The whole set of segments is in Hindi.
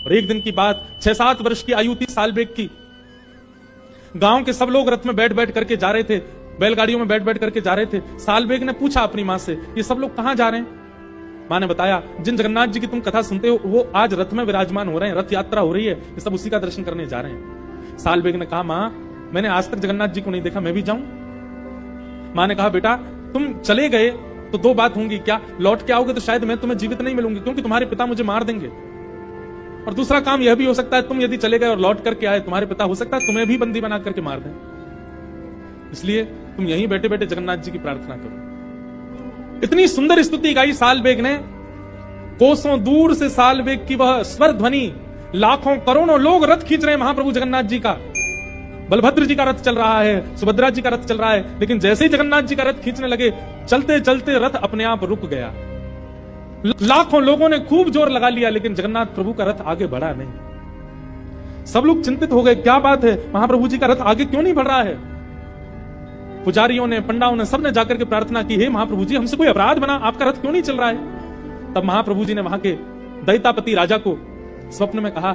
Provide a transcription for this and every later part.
और एक दिन की बात, 6-7 वर्ष की आयु थी सालबेग की। गांव के सब लोग रथ में बैठ बैठ करके जा रहे थे, बैलगाड़ियों में बैठ बैठ करके जा रहे थे। सालबेग ने पूछा अपनी मां से, ये सब लोग कहां जा रहे हैं? मां ने बताया, जिन जगन्नाथ जी की तुम कथा सुनते हो वो आज रथ में विराजमान हो रहे हैं, रथ यात्रा हो रही है, ये सब उसी का दर्शन करने जा रहे हैं। सालबेग ने कहा, मां मैंने आज तक जगन्नाथ जी को नहीं देखा, मैं भी जाऊं? मां ने कहा, बेटा तुम चले गए तो दो बात होंगी, क्या लौट के आओगे तो शायद मैं तुम्हें जीवित नहीं मिलूंगी क्योंकि तुम्हारे पिता मुझे मार देंगे, और दूसरा काम यह भी हो सकता है तुम यदि चले गए और लौट करके आए, तुम्हारे पिता हो सकता है तुम्हें भी बंदी बना करके मार दें, इसलिए तुम यहीं बैठे बैठे जगन्नाथ जी की प्रार्थना करो। इतनी सुंदर स्तुति गाई सालबेग ने, कोसों दूर से सालबेग की वह स्वर ध्वनि, लाखों करोड़ों लोग रथ खींच रहे हैं महाप्रभु जगन्नाथ जी का। बलभद्र जी का रथ चल रहा है, सुभद्रा जी का रथ चल रहा है, लेकिन जैसे ही जगन्नाथ जी का रथ खींचने लगे, चलते चलते रथ अपने आप रुक गया। लाखों लोगों ने खूब जोर लगा लिया, लेकिन जगन्नाथ प्रभु का रथ आगे बढ़ा नहीं। सब लोग चिंतित हो गए, क्या बात है, महाप्रभु जी का रथ आगे क्यों नहीं बढ़ रहा है? पुजारियों ने, पंडाओं ने, सबने जाकर के प्रार्थना की, हे महाप्रभु जी हमसे कोई अपराध बना, आपका रथ क्यों नहीं चल रहा है? तब महाप्रभु जी ने वहां के दैतापति राजा को स्वप्न में कहा,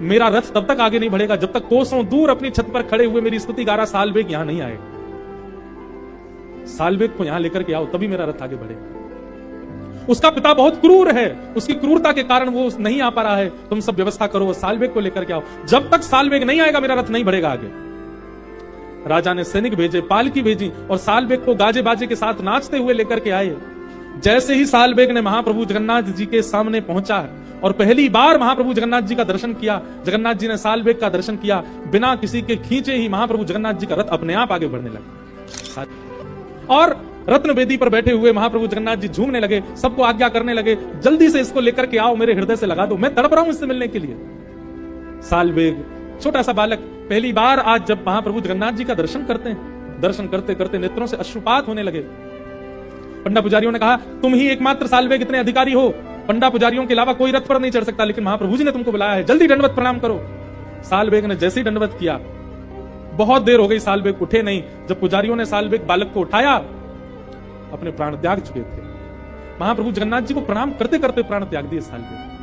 मेरा रथ तब तक आगे नहीं बढ़ेगा जब तक कोसों दूर अपनी छत पर खड़े हुए मेरी स्तुति गा रहा सालबेग यहां नहीं आए। सालबेग को यहां लेकर के आओ, तभी मेरा रथ आगे बढ़ेगा। उसका पिता बहुत क्रूर है, उसकी क्रूरता के कारण वो नहीं आ पा रहा है, तुम सब व्यवस्था करो, सालबेग को लेकर के आओ, जब तक सालबेग नहीं आएगा मेरा रथ नहीं बढ़ेगा आगे। राजा ने सैनिक भेजे, पालकी भेजी, और सालबेग को गाजे बाजे के साथ नाचते हुए लेकर के आए। जैसे ही सालबेग ने महाप्रभु जगन्नाथ जी के सामने पहुंचा और पहली बार महाप्रभु जगन्नाथ जी का दर्शन किया, जगन्नाथ जी ने सालबेग का दर्शन किया, बिना किसी के खींचे ही महाप्रभु जगन्नाथ जी का रथ अपने आप आगे बढ़ने लगा। और रत्न वेदी पर बैठे हुए महाप्रभु जगन्नाथ जी झूमने लगे, सबको आज्ञा करने लगे, जल्दी से इसको लेकर के आओ, मेरे हृदय से लगा दो, मैं तड़प रहा हूं इससे मिलने के लिए। सालबेग छोटा सा बालक पहली बार आज जब महाप्रभु जगन्नाथ जी का दर्शन करते हैं, दर्शन करते करते नेत्रों से अश्रुपात होने लगे। पंडा पुजारियों ने कहा, तुम ही एकमात्र सालबेग इतने अधिकारी हो, पंडा पुजारियों के अलावा कोई रथ पर नहीं चढ़ सकता, लेकिन महाप्रभु जी ने तुमको बुलाया है, जल्दी दंडवत प्रणाम करो। सालबेग ने जैसे ही दंडवत किया, बहुत देर हो गई, सालबेग उठे नहीं। जब पुजारियों ने सालबेग बालक को उठाया, अपने प्राण त्याग चुके थे। महाप्रभु जगन्नाथ जी को प्रणाम करते करते प्राण त्याग दिए सालबेग।